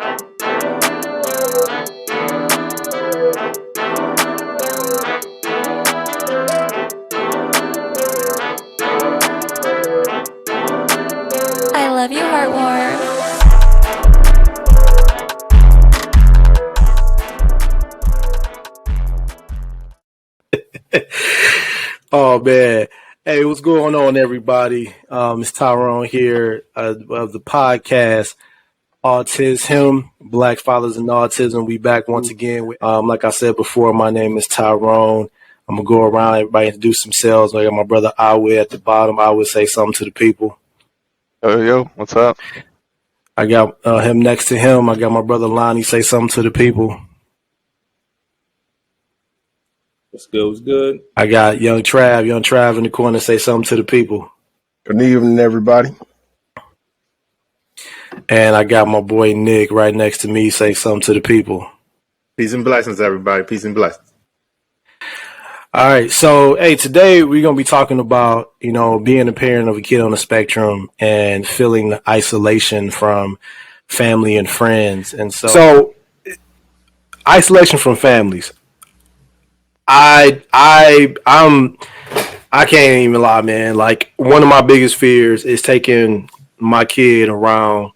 I love you, Heartworm. Oh man. Hey, what's going on, everybody? It's Tyrone here of the podcast AutisHim, Black Fathers and Autism. We back once again. Like I said before, my name is Tyrone. I'm gonna go around, everybody introduce themselves. I got my brother Awe at the bottom. I would say something to the people. Yo, what's up? I got him next to him. I got my brother Lonnie. Say something to the people. What's good? What's good? I got young Trav in the corner. Say something to the people. Good evening, everybody. And I got my boy Nick right next to me. Say something to the people. Peace and blessings, everybody. Peace and blessings. All right. So, hey, today we're going to be talking about, being a parent of a kid on the spectrum and feeling the isolation from family and friends. And so isolation from families. I can't even lie, man. Like, one of my biggest fears is taking my kid around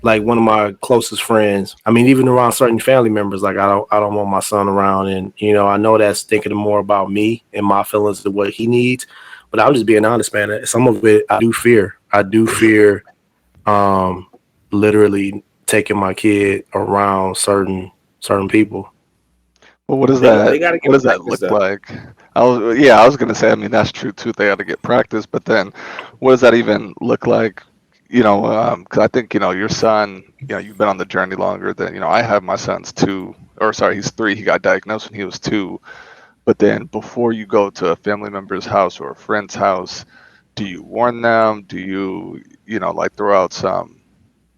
like one of my closest friends. I mean, even around certain family members. Like, I don't want my son around, and I know that's thinking more about me and my feelings of what he needs. But I'm just being honest, man. Some of it I do fear. Literally taking my kid around certain people. Well, what does that look like? I was gonna say. I mean, that's true too. They got to get practice, but then, what does that even look like? Because I think your son. You've been on the journey longer than I have. My son's 2, or sorry, he's 3. He got diagnosed when he was 2. But then, before you go to a family member's house or a friend's house, do you warn them? Do you like throw out some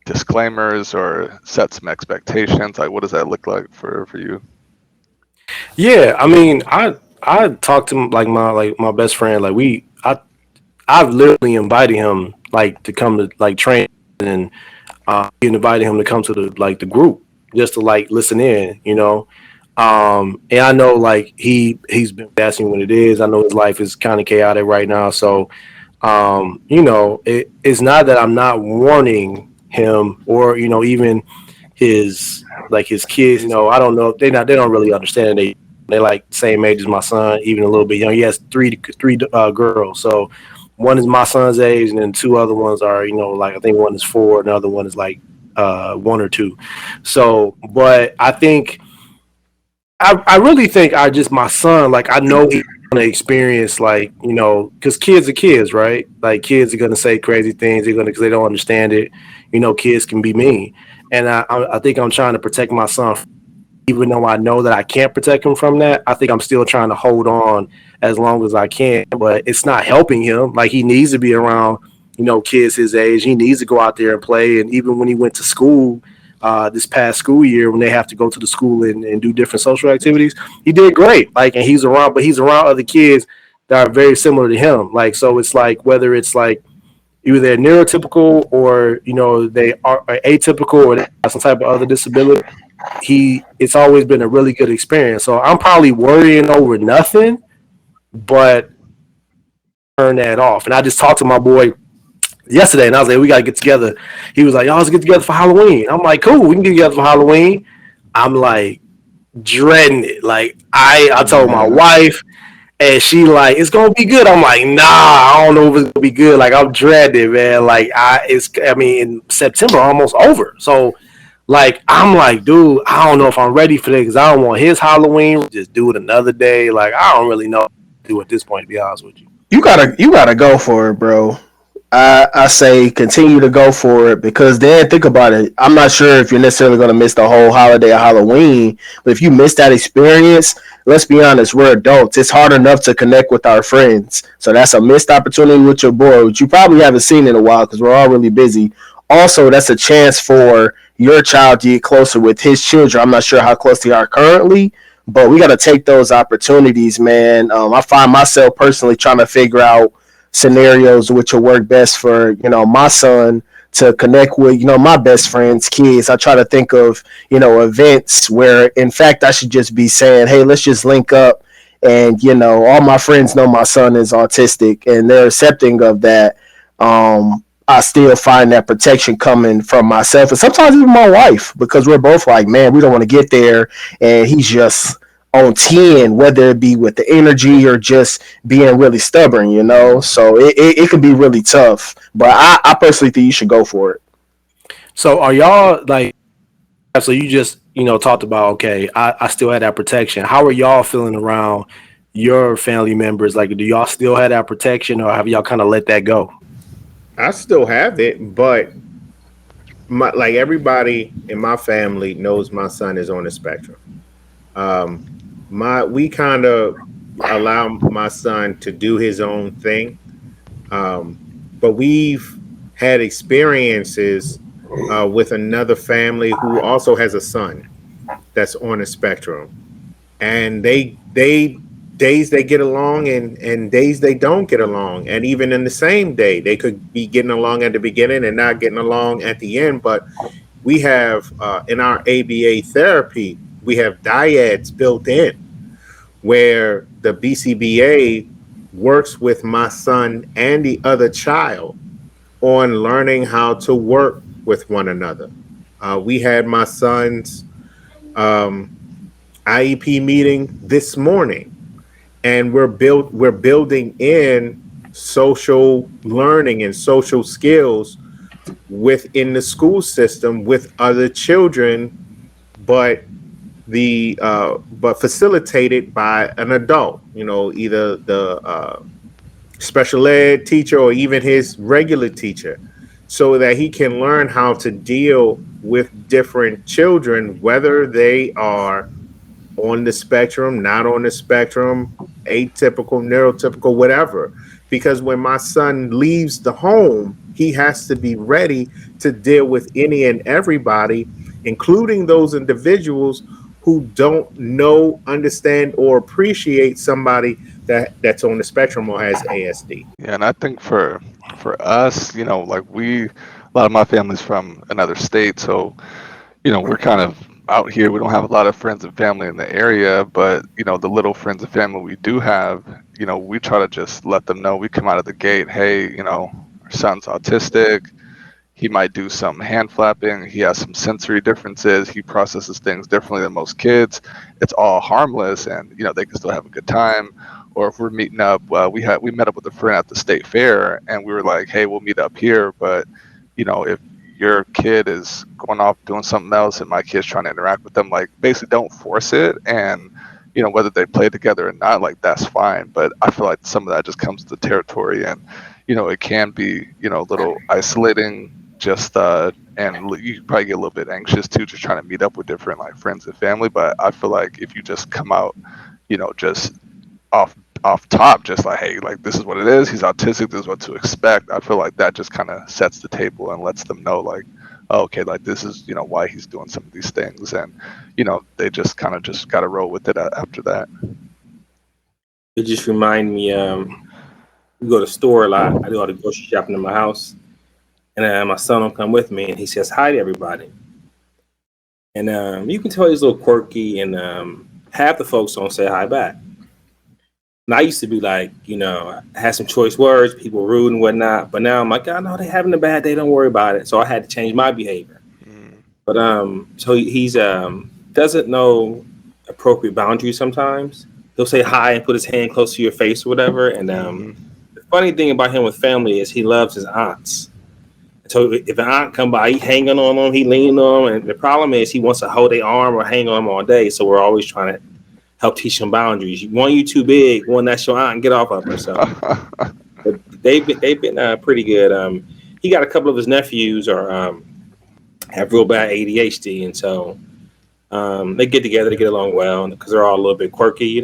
disclaimers or set some expectations? Like, what does that look like for you? Yeah, I mean, I talked to him like my best friend. Like I've literally invited him like to come to like train, and invited him to come to the group just to like listen in, and I know like he's been asking what it is. I know his life is kind of chaotic right now, so it's not that I'm not warning him or even his kids. I don't know. They don't really understand. They like same age as my son, even a little bit young. He has three girls. So one is my son's age, and then 2 other ones are like I think one is 4, and the other one is like 1 or 2. So, but I think I really think my son, like I know he's gonna experience like because kids are kids, right? Like kids are gonna say crazy things. Because they don't understand it. Kids can be mean. And I think I'm trying to protect my son, even though I know that I can't protect him from that. I think I'm still trying to hold on as long as I can, but it's not helping him. Like he needs to be around, kids his age. He needs to go out there and play. And even when he went to school this past school year, when they have to go to the school and do different social activities, he did great. Like, and he's around other kids that are very similar to him. Like, so it's like whether it's like either they're neurotypical or they are atypical or they have some type of other disability. It's always been a really good experience. So I'm probably worrying over nothing, but turn that off. And I just talked to my boy yesterday, and I was like, we got to get together. He was like, y'all, let's get together for Halloween. I'm like, cool, we can get together for Halloween. I'm like dreading it. Like I told my wife, and she like, it's gonna be good. I'm like, nah, I don't know if it's gonna be good. Like I'm dreading it, man. Like in September almost over. So like I'm like, dude, I don't know if I'm ready for that because I don't want his Halloween. Just do it another day. Like I don't really know what to do at this point, to be honest with you. You gotta go for it, bro. I say continue to go for it because then think about it. I'm not sure if you're necessarily going to miss the whole holiday of Halloween, but if you miss that experience, let's be honest, we're adults. It's hard enough to connect with our friends. So that's a missed opportunity with your boy, which you probably haven't seen in a while because we're all really busy. Also, that's a chance for your child to get closer with his children. I'm not sure how close they are currently, but we got to take those opportunities, man. I find myself personally trying to figure out scenarios which will work best for my son to connect with, my best friends' kids. I try to think of, events where, in fact, I should just be saying, hey, let's just link up. And, all my friends know my son is autistic and they're accepting of that. I still find that protection coming from myself and sometimes even my wife, because we're both like, man, we don't want to get there. And he's just on 10, whether it be with the energy or just being really stubborn, So it can be really tough. But I personally think you should go for it. So are y'all like, so you just, talked about, okay, I still had that protection. How are y'all feeling around your family members? Like, do y'all still have that protection or have y'all kind of let that go? I still have it, but like everybody in my family knows my son is on the spectrum. We kind of allow my son to do his own thing, but we've had experiences with another family who also has a son that's on the spectrum, and they days they get along and days they don't get along, and even in the same day they could be getting along at the beginning and not getting along at the end. But we have in our ABA therapy, we have dyads built in where the BCBA works with my son and the other child on learning how to work with one another. We had my son's IEP meeting this morning, and we're building in social learning and social skills within the school system with other children, but facilitated by an adult, either the special ed teacher or even his regular teacher, so that he can learn how to deal with different children, whether they are on the spectrum, not on the spectrum, atypical, neurotypical, whatever. Because when my son leaves the home, he has to be ready to deal with any and everybody, including those individuals who don't know, understand, or appreciate somebody that's on the spectrum or has ASD. Yeah, and I think for us, like a lot of my family's from another state, so we're kind of out here. We don't have a lot of friends and family in the area, but the little friends and family we do have, we try to just let them know. We come out of the gate, hey, our son's autistic. He might do some hand flapping. He has some sensory differences. He processes things differently than most kids. It's all harmless, and they can still have a good time. Or if we're meeting up, we met up with a friend at the state fair, and we were like, hey, we'll meet up here, but if your kid is going off doing something else and my kid's trying to interact with them, like, basically don't force it. And whether they play together or not, like, that's fine. But I feel like some of that just comes to the territory, and it can be a little isolating, just and you probably get a little bit anxious too, just trying to meet up with different like friends and family. But I feel like if you just come out just off top, just like, hey, like, this is what it is, he's autistic, this is what to expect, I feel like that just kind of sets the table and lets them know, like, oh, okay, like, this is why he's doing some of these things. And they just kind of just got to roll with it after that. It just remind me, we go to the store a lot. I do all the grocery shopping in my house, and my son will come with me, and he says hi to everybody. And you can tell he's a little quirky, and half the folks don't say hi back. And I used to be like, had some choice words, people rude and whatnot. But now I'm like, oh, no, they're having a bad day. Don't worry about it. So I had to change my behavior. But so he's doesn't know appropriate boundaries sometimes. He'll say hi and put his hand close to your face or whatever. And the funny thing about him with family is he loves his aunts. So if an aunt come by, he hanging on them, he leaning on them. And the problem is he wants to hold their arm or hang on them all day. So we're always trying to help teach them boundaries. One, you too big. One, that's your aunt, and get off of her. So but they've been pretty good. He got a couple of his nephews have real bad ADHD, and so they get together to get along well because they're all a little bit quirky,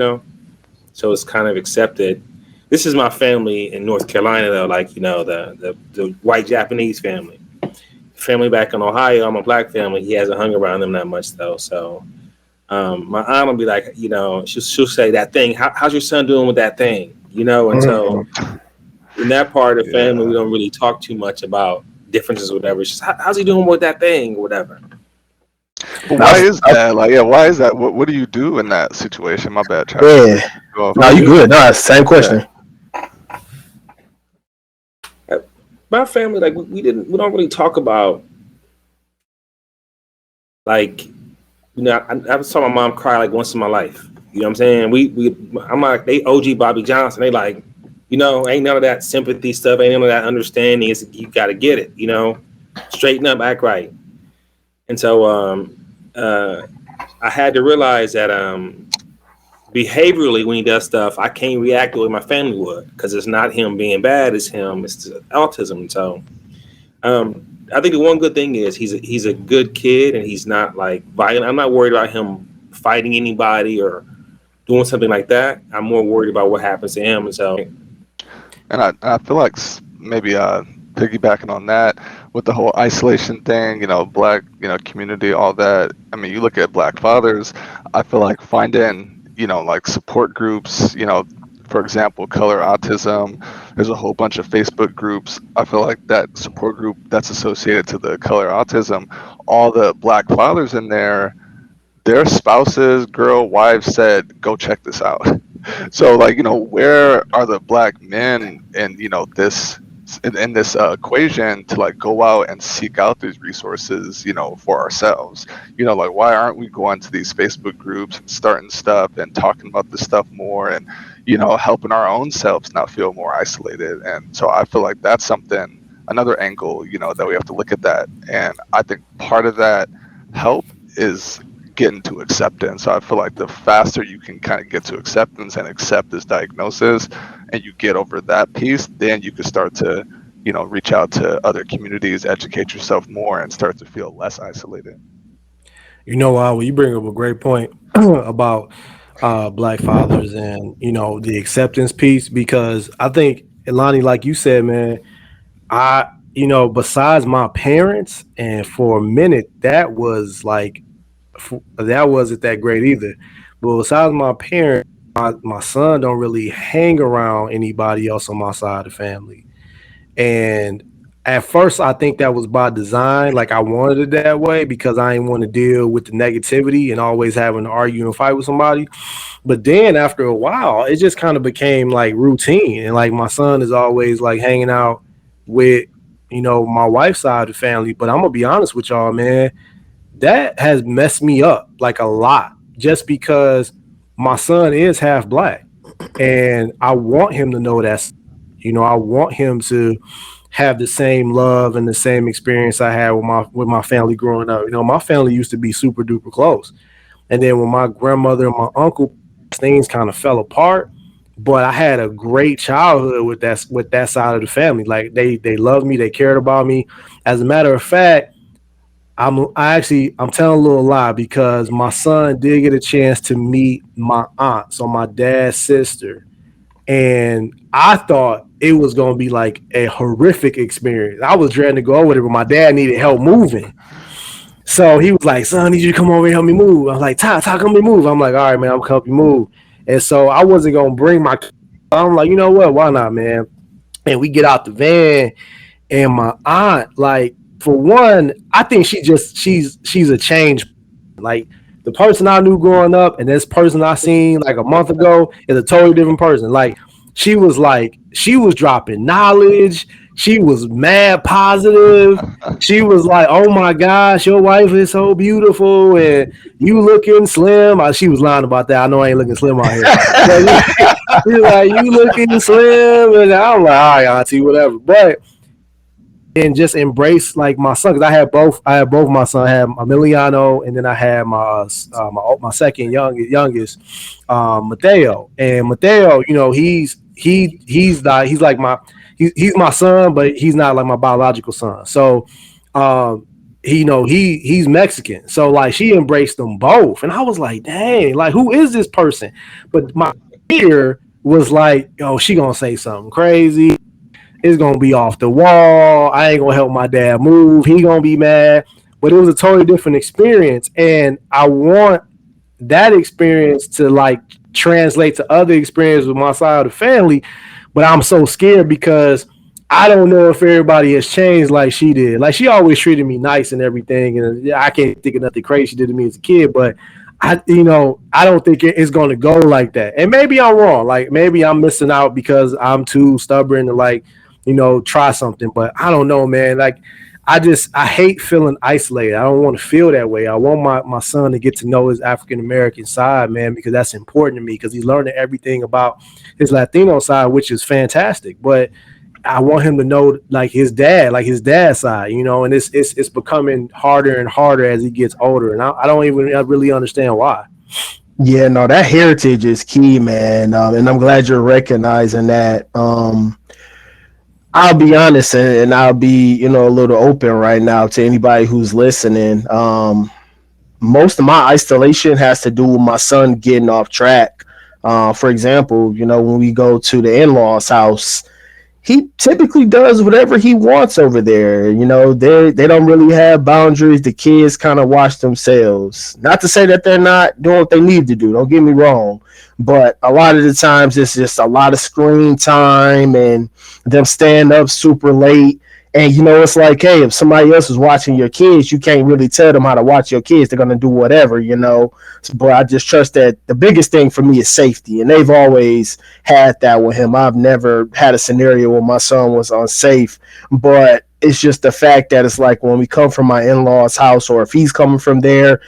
So it's kind of accepted. This is my family in North Carolina, though. Like the white Japanese family. Family back in Ohio, I'm a black family. He hasn't hung around them that much though, so. My aunt will be like, she'll say that thing. How's your son doing with that thing? And so in that part of the family, we don't really talk too much about differences or whatever. It's just how's he doing with that thing or whatever. But why is that? Like, yeah, why is that? What do you do in that situation? My bad, Yeah. No, you good. No, same question. Yeah. My family, like we don't really talk about, like, you know, I saw my mom cry like once in my life. You know what I'm saying? I'm like, they OG Bobby Johnson. They like, you know, ain't none of that sympathy stuff, ain't none of that understanding. You got to get it, you know, straighten up, act right. And so I had to realize that behaviorally, when he does stuff, I can't react the way my family would, because it's not him being bad, it's him, it's autism. So I think the one good thing is he's a good kid and he's not like violent. I'm not worried about him fighting anybody or doing something like that. I'm more worried about what happens to him. And so, and I feel like maybe piggybacking on that with the whole isolation thing, you know, Black, you know, community, all that. I mean, you look at Black fathers, I feel like finding, you know, like support groups, you know, for example, Color Autism, there's a whole bunch of Facebook groups. I feel like that support group that's associated to the Color Autism, all the Black fathers in there, their spouses, wives said, go check this out. So, like, you know, where are the Black men in, you know, this in this equation to like go out and seek out these resources, you know, for ourselves? You know, like, why aren't we going to these Facebook groups and starting stuff and talking about this stuff more and, you know, helping our own selves not feel more isolated? And so I feel like that's something, another angle, you know, that we have to look at that. And I think part of that help is getting to acceptance. So I feel like the faster you can kind of get to acceptance and accept this diagnosis and you get over that piece, then you can start to, you know, reach out to other communities, educate yourself more, and start to feel less isolated. You know, well, you bring up a great point about Black fathers and, you know, the acceptance piece, because I think, Elani, like you said, man, you know, besides my parents, and for a minute, that was like, that wasn't that great either. But besides my parents, my son don't really hang around anybody else on my side of the family. And at first, I think that was by design. Like, I wanted it that way because I didn't want to deal with the negativity and always having to argue and fight with somebody. But then after a while, it just kind of became like routine. And like my son is always like hanging out with, you know, my wife's side of the family. But I'm gonna be honest with y'all, man, that has messed me up like a lot, just because my son is half Black and I want him to know that, you know, I want him to have the same love and the same experience I had with my family growing up. You know, my family used to be super duper close. And then when my grandmother and my uncle, things kind of fell apart. But I had a great childhood with that side of the family. Like, they loved me, they cared about me. As a matter of fact, I'm telling a little lie, because my son did get a chance to meet my aunt, so my dad's sister, and I thought it was gonna be like a horrific experience. I was dreading to go over there, but my dad needed help moving, so he was like, "Son, I need you to come over and help me move." I was like, "Ty, help me move." I'm like, "All right, man, I'm gonna help you move." And so I wasn't gonna bring my. I'm like, you know what? Why not, man? And we get out the van, and my aunt, like, for one, I think she's a change. Like, the person I knew growing up and this person I seen like a month ago is a totally different person. Like, she was dropping knowledge. She was mad positive. She was like, "Oh my gosh, your wife is so beautiful and you looking slim." She was lying about that. I know I ain't looking slim out here. She's like, "You looking slim," and I'm like, "All right, auntie, whatever." But and just embrace like my son, because I had both my son. I had Emiliano, and then I had my second youngest, Mateo. And Mateo, you know, he's like he's my son, but he's not like my biological son. So he's Mexican. So like, she embraced them both, and I was like, dang, like, who is this person? But my fear was like, oh, she gonna say something crazy. It's gonna be off the wall. I ain't gonna help my dad move. He gonna be mad. But it was a totally different experience, and I want that experience to like translate to other experiences with my side of the family. But I'm so scared because I don't know if everybody has changed like she did. Like she always treated me nice and everything, and I can't think of nothing crazy she did to me as a kid. But I don't think it's going to go like that. And maybe I'm wrong. Like maybe I'm missing out because I'm too stubborn to try something. But I don't know, man. Like I hate feeling isolated. I don't want to feel that way. I want my son to get to know his African American side, man, because that's important to me because he's learning everything about his Latino side, which is fantastic. But I want him to know like his dad's side, and it's becoming harder and harder as he gets older. And I don't even really understand why. Yeah, no, that heritage is key, man. And I'm glad you're recognizing that. I'll be honest and I'll be, a little open right now to anybody who's listening. Most of my isolation has to do with my son getting off track. For example, when we go to the in-laws house, he typically does whatever he wants over there. They don't really have boundaries. The kids kind of watch themselves. Not to say that they're not doing what they need to do. Don't get me wrong. But a lot of the times it's just a lot of screen time and them staying up super late. And it's like, hey, if somebody else is watching your kids, you can't really tell them how to watch your kids. They're gonna do whatever. But I just trust that the biggest thing for me is safety, and they've always had that with him. I've never had a scenario where my son was unsafe, but it's just the fact that it's like when we come from my in-laws' house, or if he's coming from there,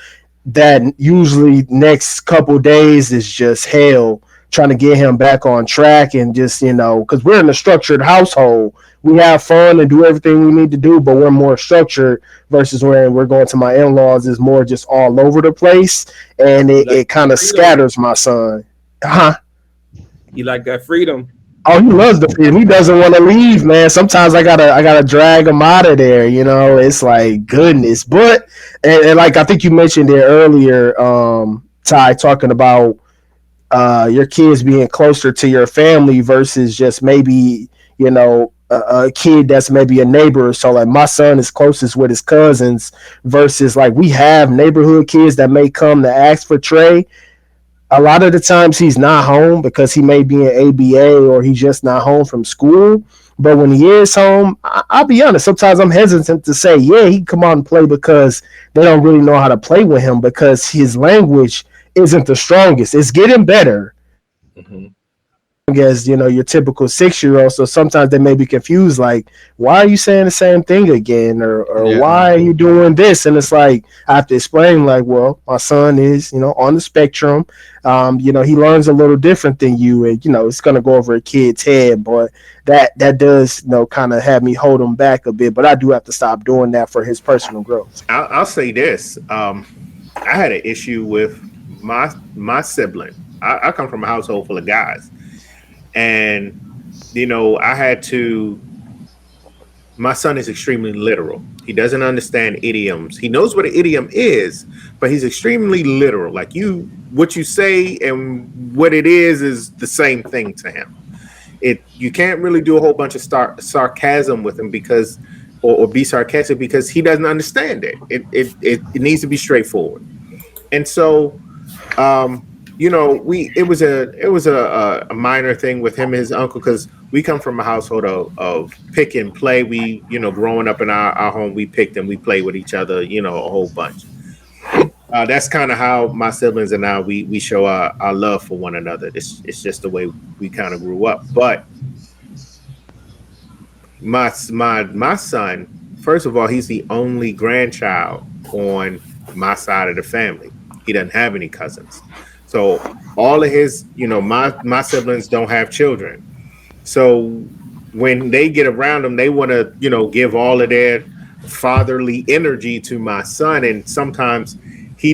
that usually next couple days is just hell trying to get him back on track and just because we're in a structured household, we have fun and do everything we need to do, but we're more structured versus when we're going to my in-laws is more just all over the place, and it kind of scatters my son. You like that freedom? Oh, he loves the freedom. He doesn't want to leave, man. Sometimes I gotta drag him out of there. It's like goodness. But and like I think you mentioned it earlier, Ty, talking about your kids being closer to your family versus just maybe a kid that's maybe a neighbor. So like my son is closest with his cousins versus like we have neighborhood kids that may come to ask for Trey. A lot of the times he's not home because he may be in ABA or he's just not home from school. But when he is home, I'll be honest, sometimes I'm hesitant to say, yeah, he can come out and play because they don't really know how to play with him because his language isn't the strongest. It's getting better. Mm-hmm. As your typical 6-year-old, so sometimes they may be confused, like, why are you saying the same thing again, or why are you doing this? And it's like I have to explain, like, well, my son is on the spectrum. He learns a little different than you, and it's gonna go over a kid's head, but that does kind of have me hold him back a bit. But I do have to stop doing that for his personal growth. I'll say this: I had an issue with my sibling. I come from a household full of guys. And, I had to, my son is extremely literal. He doesn't understand idioms. He knows what an idiom is, but he's extremely literal. Like what you say and what it is the same thing to him. You can't really do a whole bunch of sarcasm with him because, or be sarcastic because he doesn't understand it. It needs to be straightforward. And so, it was a minor thing with him and his uncle because we come from a household of pick and play. We, growing up in our home, we picked and we played with each other, a whole bunch. That's kind of how my siblings and I, we show our love for one another. It's just the way we kind of grew up. But my son, first of all, he's the only grandchild on my side of the family. He doesn't have any cousins. So all of his, my siblings don't have children. So when they get around him, they want to, give all of their fatherly energy to my son. And sometimes he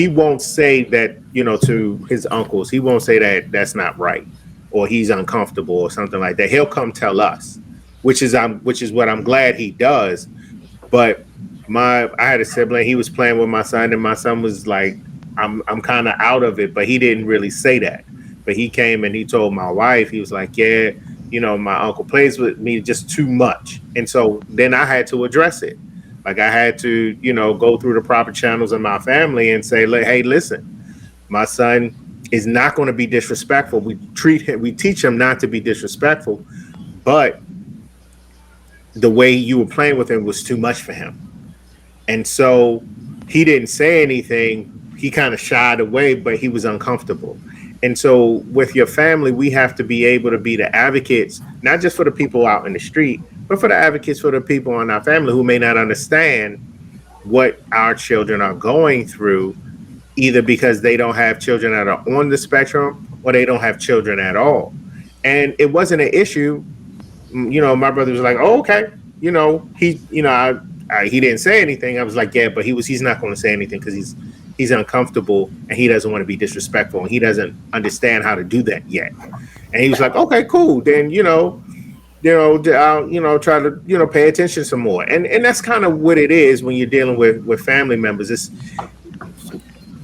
won't say that, to his uncles, he won't say that that's not right or he's uncomfortable or something like that. He'll come tell us, which is what I'm glad he does. But I had a sibling, he was playing with my son and my son was like, I'm kind of out of it, but he didn't really say that. But he came and he told my wife, he was like, yeah, my uncle plays with me just too much. And so then I had to address it. Like I had to, go through the proper channels in my family and say, hey, listen, my son is not going to be disrespectful. We teach him not to be disrespectful, but the way you were playing with him was too much for him. And so he didn't say anything. He kind of shied away, but he was uncomfortable. And so with your family, we have to be able to be the advocates, not just for the people out in the street, but for the advocates for the people in our family who may not understand what our children are going through, either because they don't have children that are on the spectrum or they don't have children at all. And it wasn't an issue. You know, my brother was like, "Oh, okay." You know, he didn't say anything. I was like, "Yeah," but he's not going to say anything because he's uncomfortable and he doesn't want to be disrespectful and he doesn't understand how to do that yet. And he was like, "Okay, cool. Then I'll try to pay attention some more." And that's kind of what it is when you're dealing with family members. It's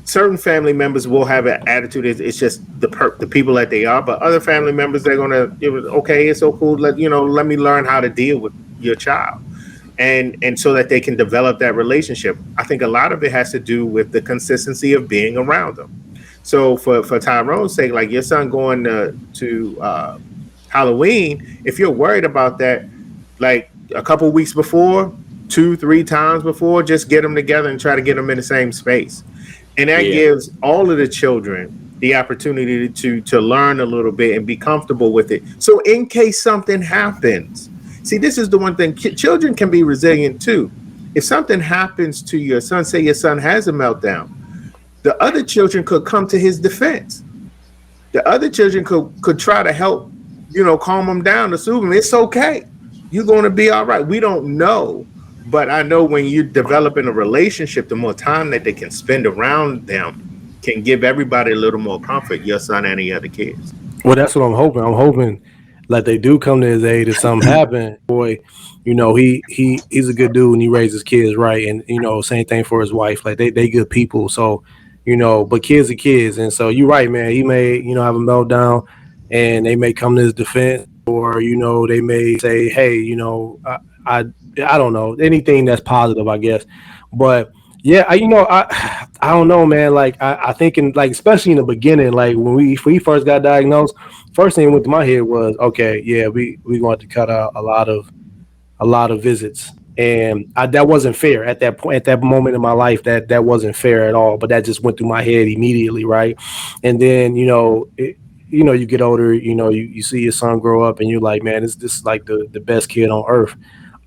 certain family members will have an attitude. It's just the people that they are, but other family members, they're gonna, okay, it's so cool. Let me learn how to deal with your child, and so that they can develop that relationship. I think a lot of it has to do with the consistency of being around them. So for Tyrone's sake, like your son going to Halloween, if you're worried about that, like a couple weeks before, 2-3 times before, just get them together and try to get them in the same space. And that gives all of the children the opportunity to learn a little bit and be comfortable with it. So in case something happens, see, this is the one thing, children can be resilient too. If something happens to your son, say your son has a meltdown, the other children could come to his defense. The other children could try to help, calm him down, to soothe him. It's okay. You're going to be all right. We don't know. But I know when you're developing a relationship, the more time that they can spend around them can give everybody a little more comfort, your son and the other kids. Well, that's what I'm hoping. I'm hoping like they do come to his aid if something happens. Boy, he's a good dude and he raises kids right. And, same thing for his wife. Like they good people. So, but kids are kids. And so you're right, man. He may, have a meltdown and they may come to his defense, or, they may say, hey, I don't know, anything that's positive, I guess. But yeah, I don't know, man. Like I think especially in the beginning, like when we first got diagnosed, first thing that went to my head was, okay, yeah, we going to cut out a lot of visits. And that wasn't fair at that point, at that moment in my life. That wasn't fair at all. But that just went through my head immediately, right? And then you get older, you see your son grow up, and you're like, man, this is like the best kid on earth.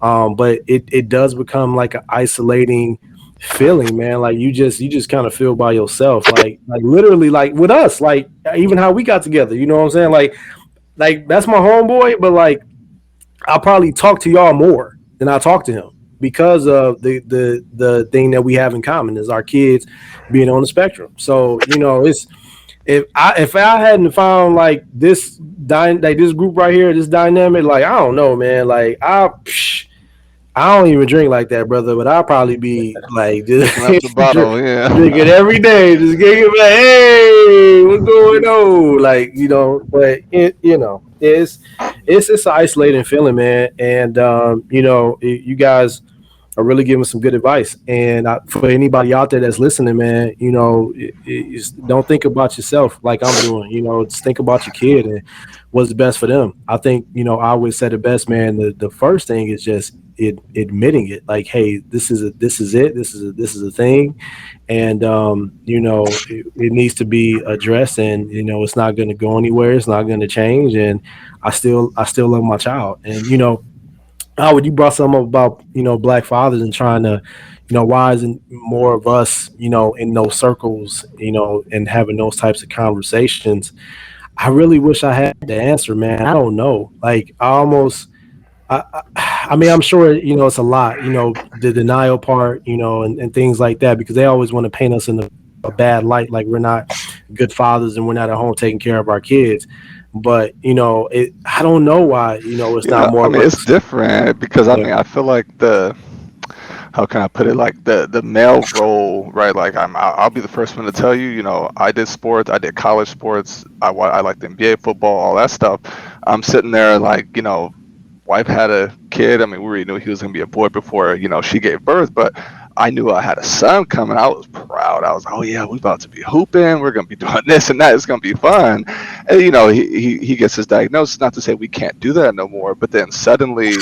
But it does become like an isolating feeling, man. Like you just kind of feel by yourself, like literally, like with us, like even how we got together. You know what I'm saying? Like that's my homeboy, but like I'll probably talk to y'all more than I talk to him because of the thing that we have in common is our kids being on the spectrum. So it's. If I hadn't found like this group right here, this dynamic, like I don't know, man. Like I don't even drink like that, brother. But I'll probably be like just the bottle, drinking every day, just getting like, hey, what's going on? Like but it's an isolating feeling, man. And you guys are really giving some good advice. And for anybody out there that's listening, man, don't think about yourself like I'm doing. Just think about your kid and what's best for them. I think I always said it best, man. The first thing is just admitting it. Like, hey, this is it. This is a thing, and it needs to be addressed. And it's not going to go anywhere. It's not going to change. And I still love my child. And Howard, you brought something up about, Black fathers and trying to, why isn't more of us, in those circles, and having those types of conversations? I really wish I had the answer, man. I don't know. Like I mean, I'm sure, it's a lot, the denial part, and things like that, because they always want to paint us in a bad light. Like we're not good fathers and we're not at home taking care of our kids. But I don't know why it's not more. I mean, it's different because I feel like how can I put it? Like the male role, right? Like I'll be the first one to tell you. I did sports. I did college sports. I like the NBA football, all that stuff. I'm sitting there like wife had a kid. I mean, we already knew he was gonna be a boy before she gave birth. But I knew I had a son coming. I was proud. I was, oh yeah, we about to be hooping. We're gonna be doing this and that. It's gonna be fun. And he gets his diagnosis. Not to say we can't do that no more, but then suddenly,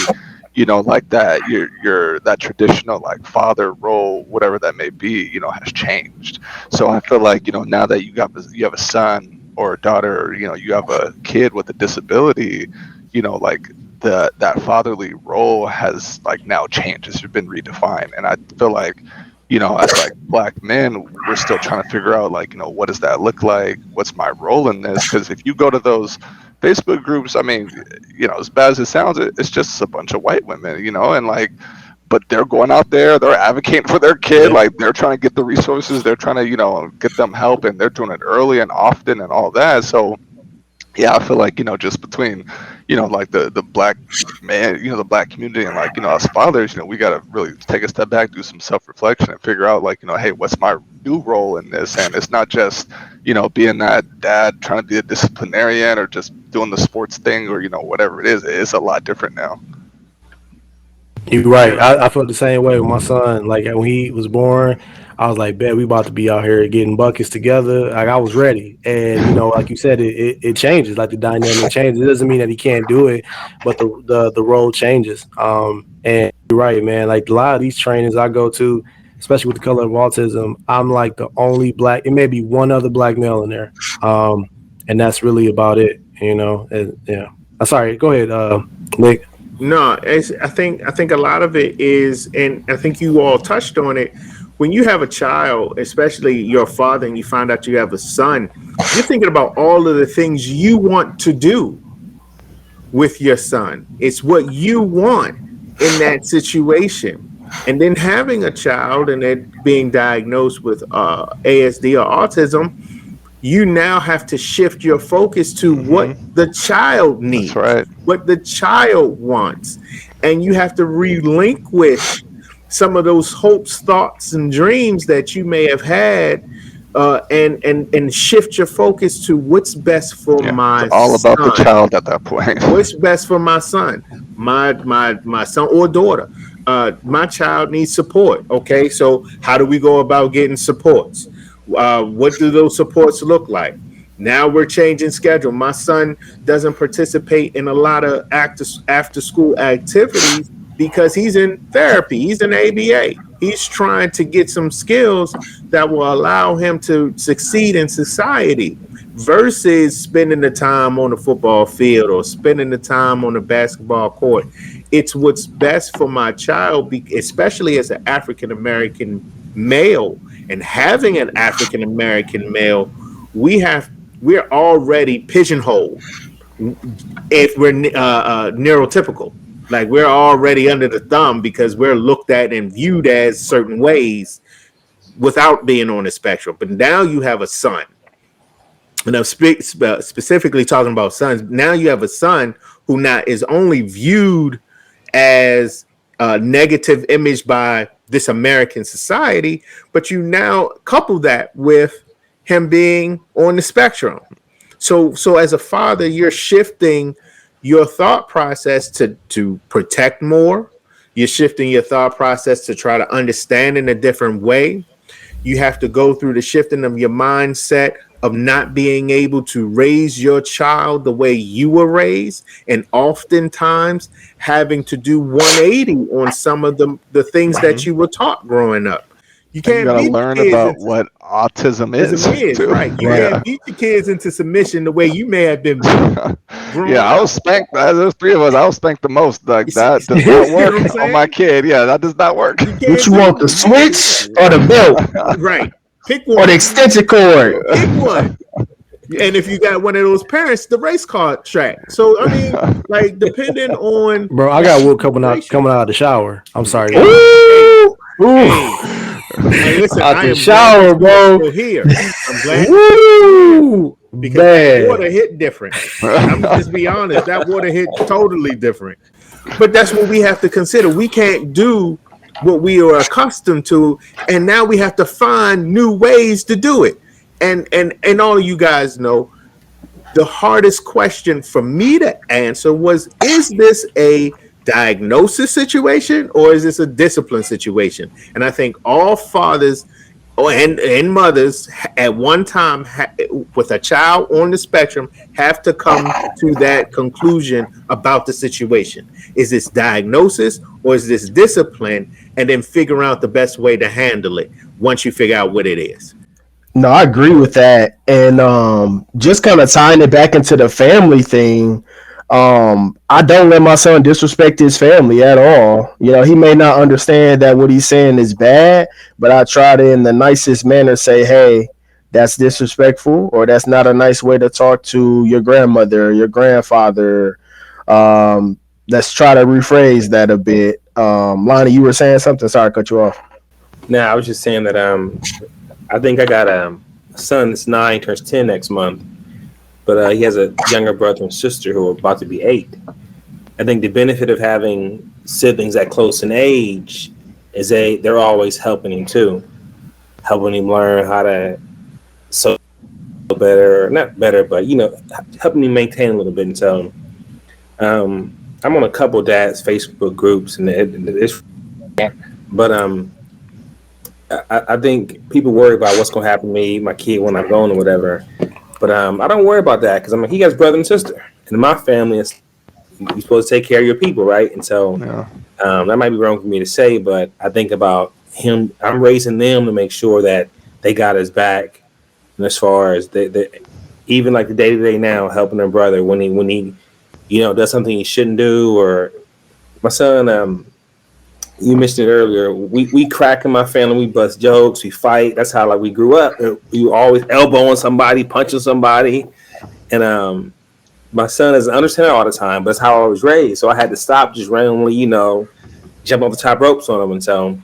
like that, your that traditional like father role, whatever that may be, has changed. So I feel like now that you have a son or a daughter, or you have a kid with a disability, like that fatherly role has like now changed. It's been redefined, and I feel like as like black men, we're still trying to figure out like what does that look like, what's my role in this, because if you go to those Facebook groups, I mean, as bad as it sounds, it's just a bunch of white women, and like, but they're going out there, they're advocating for their kid, like they're trying to get the resources, they're trying to get them help, and they're doing it early and often and all that. So yeah, I feel like just between like the black man, the black community, and like us fathers, we got to really take a step back, do some self-reflection, and figure out like hey, what's my new role in this? And it's not just being that dad trying to be a disciplinarian or just doing the sports thing or whatever it is. It's a lot different now. You're right. I felt the same way with my son. Like when he was born, I was like, "Bet we about to be out here getting buckets together." Like I was ready, and like you said, it changes. Like the dynamic changes. It doesn't mean that he can't do it, but the role changes. And you're right, man. Like a lot of these trainings I go to, especially with the color of autism, I'm like the only black. It may be one other black male in there, and that's really about it. And, yeah. Sorry, go ahead, Nick. No, I think a lot of it is, and I think you all touched on it. When you have a child, especially your father, and you find out you have a son, you're thinking about all of the things you want to do with your son. It's what you want in that situation. And then having a child and it being diagnosed with ASD or autism, you now have to shift your focus to what the child needs, what the child wants. And you have to relinquish some of those hopes, thoughts, and dreams that you may have had and shift your focus to what's best for my it's all son. about the child at that point. What's best for my son, my son or daughter. My child needs support. Okay, so how do we go about getting supports? What do those supports look like? Now we're changing schedule. My son doesn't participate in a lot of after school activities because he's in therapy. He's in ABA. He's trying to get some skills that will allow him to succeed in society versus spending the time on the football field or spending the time on the basketball court. It's what's best for my child, especially as an African-American male. And having an African American male, we're already pigeonholed if we're neurotypical. Like we're already under the thumb because we're looked at and viewed as certain ways without being on the spectrum. But now you have a son, and I'm specifically talking about sons. Now you have a son who now is only viewed as a negative image by this American society, but you now couple that with him being on the spectrum. So as a father, you're shifting your thought process to protect more. You're shifting your thought process to try to understand in a different way. You have to go through the shifting of your mindset of not being able to raise your child the way you were raised, and oftentimes having to do 180 on some of the things that you were taught growing up. You can't learn about what autism is right. You can't beat your kids into submission the way you may have been beat. I was spanked. There's three of us. I was spanked the most. Like that does not work on my kid. Yeah, that does not work. What you want, the switch or the belt? Right. Pick one. Or the extension cord. Pick one. And if you got one of those parents, the race car track. So I mean, like depending on. Bro, I got wood coming out of the shower. I'm sorry. Ooh. Hey, listen, out I am the shower, bro. Here, I'm glad. Woo! Because that water hit different. I'm just be honest, that water hit totally different. But that's what we have to consider. We can't do what we are accustomed to, and now we have to find new ways to do it. And all of you guys know, the hardest question for me to answer was: is this a diagnosis situation or is this a discipline situation? And I think all fathers and mothers at one time with a child on the spectrum have to come to that conclusion about the situation. Is this diagnosis or is this discipline? And then figure out the best way to handle it once you figure out what it is. No, I agree with that. And just kind of tying it back into the family thing, I don't let my son disrespect his family at all. You know, he may not understand that what he's saying is bad, but I try to, in the nicest manner, say, hey, that's disrespectful, or that's not a nice way to talk to your grandmother or your grandfather. Let's try to rephrase that a bit. Lonnie, you were saying something? Sorry, I cut you off. No, I was just saying that I think I got a son that's 9, turns 10 next month, but he has a younger brother and sister who are about to be 8. I think the benefit of having siblings that close in age is they're always helping him too, helping him learn how to so better, not better, but helping him maintain a little bit. And so I'm on a couple dads Facebook groups, and I think people worry about what's going to happen to me, my kid, when I'm gone or whatever. But I don't worry about that because he got brother and sister. And in my family, you're supposed to take care of your people, right? And so that might be wrong for me to say, but I think about him. I'm raising them to make sure that they got his back. And as far as even like the day-to-day now, helping their brother when he does something he shouldn't do. Or my son, you mentioned it earlier. We crack in my family. We bust jokes. We fight. That's how we grew up. You always elbowing somebody, punching somebody, and my son doesn't understand it all the time. But that's how I was raised. So I had to stop just randomly, jump off the top ropes on him. And so,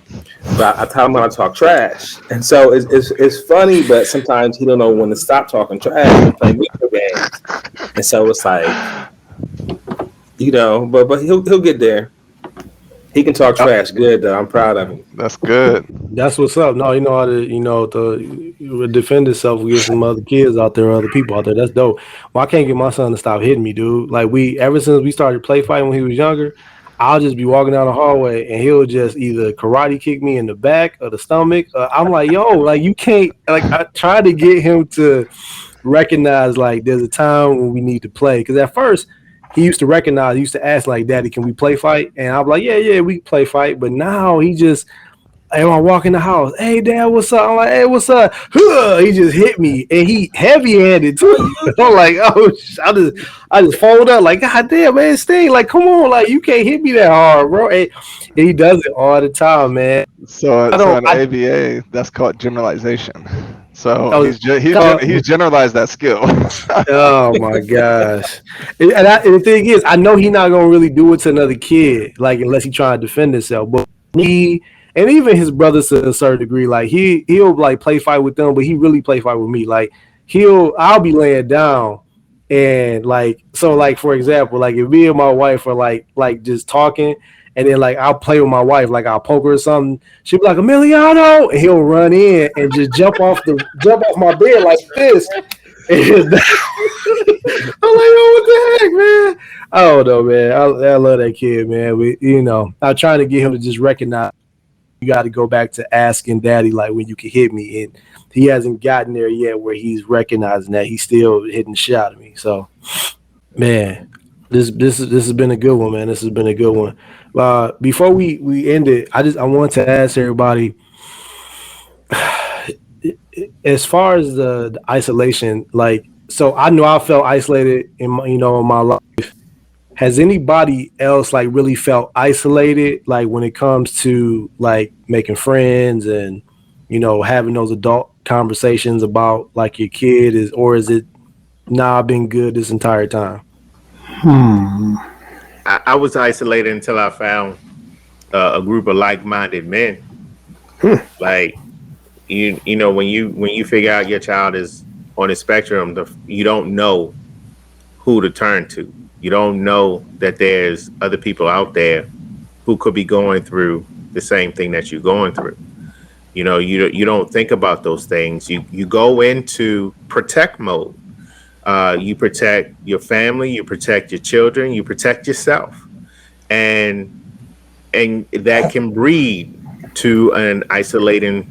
but I tell him when I talk trash. And so it's funny, but sometimes he don't know when to stop talking trash and play video games. And so it's like, but he'll get there. He can talk trash good, though. I'm proud of him. That's good. That's what's up. No, you know how to, defend himself against some other kids out there, other people out there. That's dope. Well, I can't get my son to stop hitting me, dude. Like ever since we started play fighting when he was younger, I'll just be walking down the hallway and he'll just either karate kick me in the back or the stomach. I'm like, yo, like you can't. Like I try to get him to recognize like there's a time when we need to play. Because at first, he used to recognize, he used to ask like, Daddy, can we play fight? And I'm like, yeah, we can play fight. But now he just, I walk in the house, hey, Dad, what's up? I'm like, hey, what's up? He just hit me, and he heavy-handed too. I'm like, oh, I just fold up like, God damn, man, Sting, like, come on, like, you can't hit me that hard, bro. And he does it all the time, man. So in ABA, that's called generalization. So he's generalized that skill. Oh my gosh! And the thing is, I know he's not gonna really do it to another kid, like unless he try to defend himself. But me and even his brothers to a certain degree, like he'll like play fight with them, but he really play fight with me. Like I'll be laying down, and like for example, like if me and my wife are like just talking. And then, like, I'll play with my wife, like, I'll poke her or something. She'll be like, Emiliano! And he'll run in and just jump off my bed like this. And I'm like, oh, what the heck, man? I don't know, man. I love that kid, man. I'm trying to get him to just recognize you got to go back to asking Daddy, like, when you can hit me. And he hasn't gotten there yet where he's recognizing that. He's still hitting the shit out of me. So, man, this has been a good one, man. This has been a good one. Before we end it, I want to ask everybody, as far as the isolation, like, so I know I felt isolated in my life. Has anybody else like really felt isolated, like when it comes to like making friends and having those adult conversations about like your kid or is it I've been good this entire time? I was isolated until I found a group of like-minded men. Like, when you figure out your child is on the spectrum, you don't know who to turn to. You don't know that there's other people out there who could be going through the same thing that you're going through. You don't think about those things. You go into protect mode. You protect your family, you protect your children, you protect yourself. and that can breed to an isolating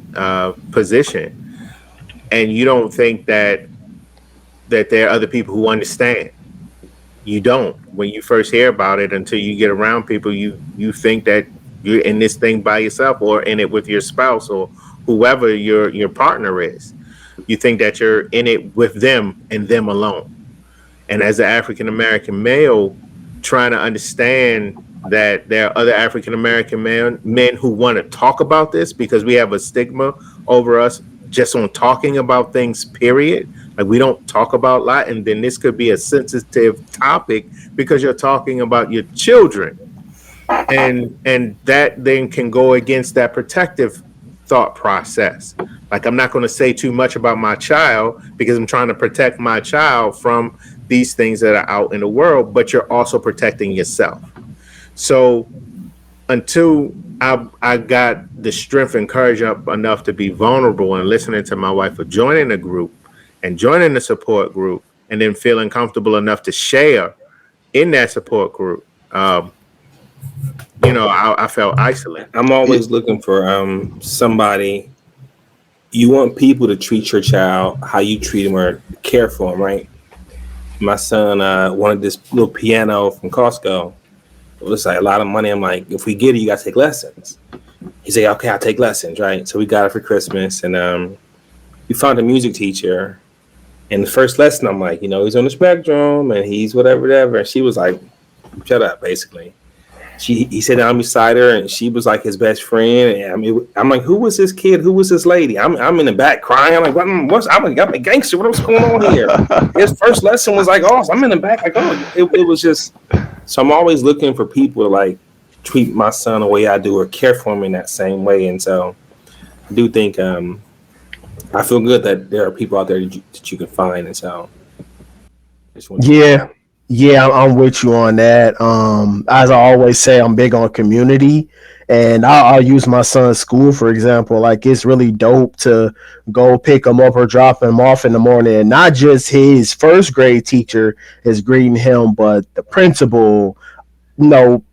position. And you don't think that there are other people who understand. You don't. When you first hear about it, until you get around people, you think that you're in this thing by yourself, or in it with your spouse, or whoever your partner is. You think that you're in it with them and them alone. And as an African American male, trying to understand that there are other African American men who want to talk about this, because we have a stigma over us just on talking about things, period. Like, we don't talk about a lot, and then this could be a sensitive topic because you're talking about your children, and that then can go against that protective thought process. Like, I'm not going to say too much about my child because I'm trying to protect my child from these things that are out in the world, but you're also protecting yourself. So until I got the strength and courage up enough to be vulnerable and listening to my wife, for joining the group and joining the support group, and then feeling comfortable enough to share in that support group, I felt isolated. I'm always looking for somebody. You want people to treat your child how you treat them or care for them, right? My son wanted this little piano from Costco. It was like a lot of money. I'm like, if we get it, you got to take lessons. He said, okay, I'll take lessons, right? So we got it for Christmas, and we found a music teacher. And the first lesson, I'm like, he's on the spectrum, and he's whatever. And she was like, shut up, basically. He sat down beside her, and she was like his best friend. And I mean, I'm like, who was this kid? Who was this lady? I'm in the back crying. I'm like, I'm a gangster. What's going on here? His first lesson was like, oh, I'm in the back. Like, oh, it was just. So I'm always looking for people to like treat my son the way I do, or care for him in that same way. And so I do think I feel good that there are people out there that you can find. And so yeah. Yeah, I'm with you on that. As I always say, I'm big on community, and I'll use my son's school for example. Like, it's really dope to go pick him up or drop him off in the morning, and not just his first grade teacher is greeting him, but the principal,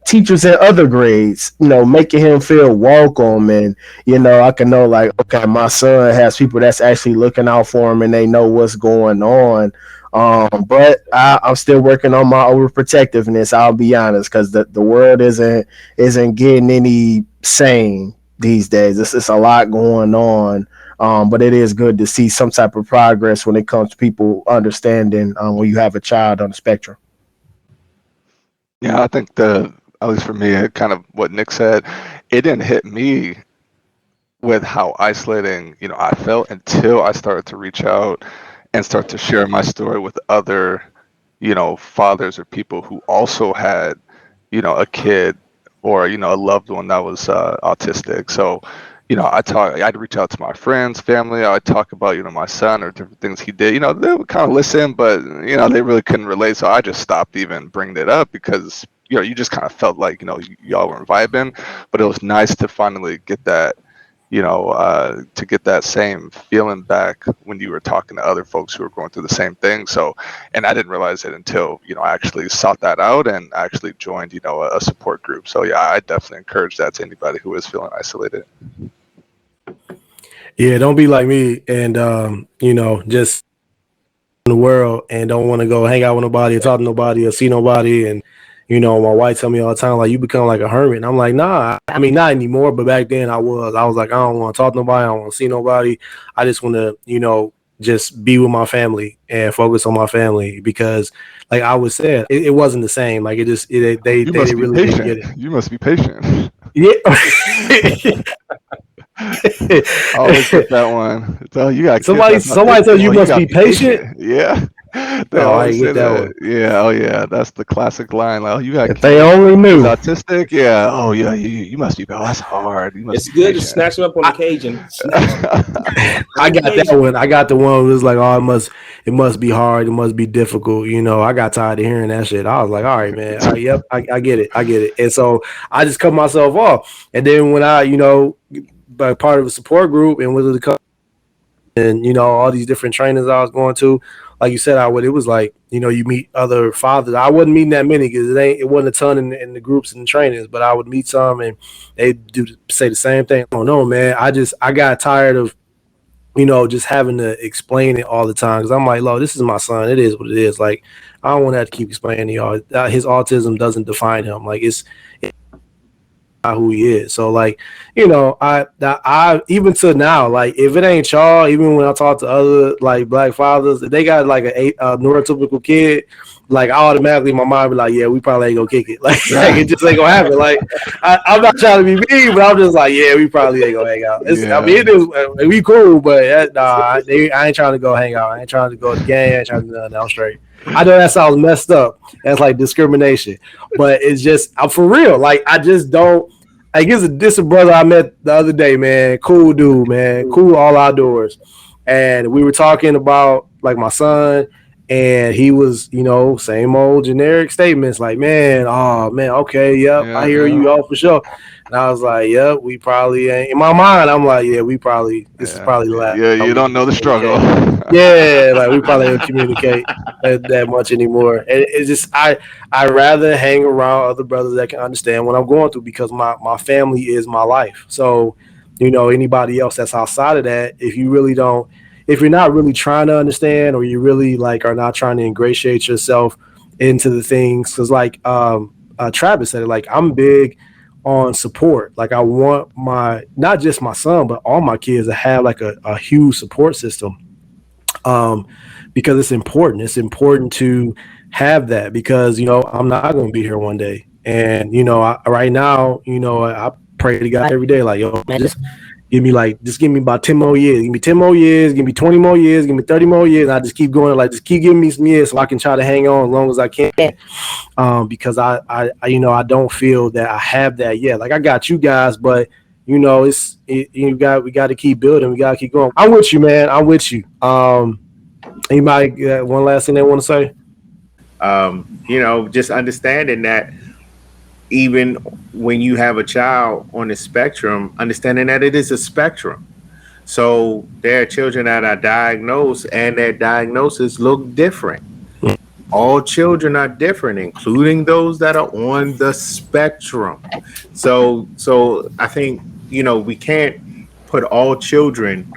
teachers in other grades, making him feel welcome. And, I can know, like, okay, my son has people that's actually looking out for him and they know what's going on. But I'm still working on my overprotectiveness. I'll be honest, because the world isn't getting any sane these days. It's a lot going on. But it is good to see some type of progress when it comes to people understanding when you have a child on the spectrum. Yeah, I think at least for me, kind of what Nick said, it didn't hit me with how isolating, I felt until I started to reach out and start to share my story with other, fathers or people who also had, a kid or, a loved one that was autistic. So, I'd reach out to my friends, family. I'd talk about, my son or different things he did. They would kind of listen, but, they really couldn't relate. So I just stopped even bringing it up because, you just kind of felt like, y'all weren't vibing. But it was nice to finally get that, to get that same feeling back when you were talking to other folks who were going through the same thing. So, and I didn't realize it until, I actually sought that out and actually joined, a support group. So yeah, I definitely encourage that to anybody who is feeling isolated. Yeah, don't be like me and, just in the world and don't want to go hang out with nobody or talk to nobody or see nobody. And, my wife tell me all the time, like, you become like a hermit. And I'm like, nah, I mean, not anymore. But back then I was like, I don't want to talk to nobody. I don't want to see nobody. I just want to, just be with my family and focus on my family, because like I was saying, it wasn't the same. Like, they really didn't get it. You must be patient. Yeah. I always get that one. So you got somebody tells you must be patient. Yeah. They always say that. Yeah. Oh yeah. That's the classic line. Like, oh, you got if they only knew. Autistic. Yeah. Oh yeah. You must be. Oh, that's hard. It's good to snatch them up on the cage and I got that one. I got the one who was like, oh, it must be hard. It must be difficult. I got tired of hearing that shit. I was like, all right, man. Yep. I get it. And so I just cut myself off. And then when I, by part of a support group and with the and all these different trainings I was going to, like you said, it was like, you meet other fathers. I wasn't meeting that many because it wasn't a ton in the groups and the trainings, but I would meet some and they say the same thing. I don't know, man. I got tired of, just having to explain it all the time because I'm like, Lord, this is my son. It is what it is. Like, I don't want to have to keep explaining to y'all. His autism doesn't define him. Like, it's not who he is. So, like, I even to now, like, if it ain't y'all, even when I talk to other like black fathers, if they got like a neurotypical kid, like, I automatically my mind be like, yeah, we probably ain't gonna kick it. Like, it just ain't gonna happen. Like, I'm not trying to be mean, but I'm just like, yeah, we probably ain't gonna hang out. I mean, it is, we cool, but I ain't trying to go hang out. I ain't trying to go to the game. I ain't trying to do nothing. I'm straight. I know that sounds messed up. That's like discrimination, but it's just, I'm for real. Like, I just don't. Like, this a brother I met the other day, man. Cool dude, man. Cool all outdoors. And we were talking about, like, my son, and he was, same old generic statements like, man, oh, man, okay, yep, I hear you all for sure. And I was like, yep, we probably ain't. In my mind, I'm like, yeah, this is probably the last. Yeah, you don't know the struggle. Yeah, like, we probably don't communicate that much anymore. And it's just, I rather hang around other brothers that can understand what I'm going through because my family is my life. So, anybody else that's outside of that, if you're not really trying to understand, or you really like are not trying to ingratiate yourself into the things, because like Travis said, like, I'm big on support. Like, I want not just my son, but all my kids to have like a huge support system. Because it's important. It's important to have that because, I'm not going to be here one day. And, right now, I pray to God every day, like, yo, man, just give me about 10 more years. Give me 10 more years. Give me 20 more years. Give me 30 more years. And I just keep going, like, just keep giving me some years so I can try to hang on as long as I can. Because I don't feel that I have that yet. Like, I got you guys, but we got to keep building. We got to keep going. I'm with you, man. I'm with you. Anybody one last thing they want to say? Just understanding that even when you have a child on the spectrum, understanding that it is a spectrum. So there are children that are diagnosed and their diagnosis look different. All children are different, including those that are on the spectrum. So I think, we can't put all children,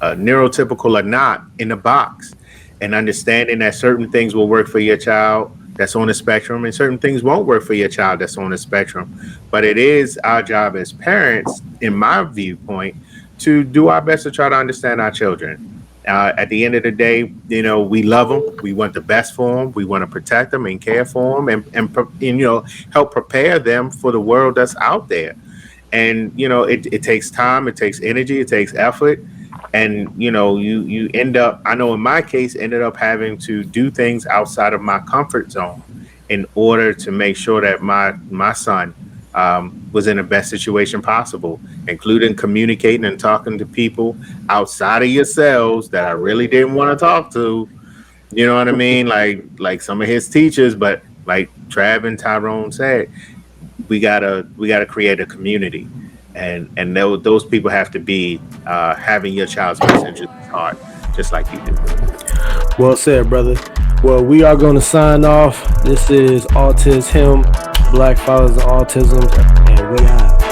neurotypical or not, in a box, and understanding that certain things will work for your child that's on the spectrum and certain things won't work for your child that's on the spectrum. But it is our job as parents, in my viewpoint, to do our best to try to understand our children. At the end of the day, we love them. We want the best for them. We want to protect them and care for them and help prepare them for the world that's out there. And, it takes time, it takes energy, it takes effort. And, you end up, I know in my case, ended up having to do things outside of my comfort zone in order to make sure that my son was in the best situation possible, including communicating and talking to people outside of yourselves that I really didn't want to talk to. You know what I mean? Like some of his teachers, but like Trav and Tyrone said, we gotta create a community. And those people have to be having your child's best interest at heart, just like you do. Well said, brother. Well, we are going to sign off. This is AutisHim, Black Fathers of Autism, and we out.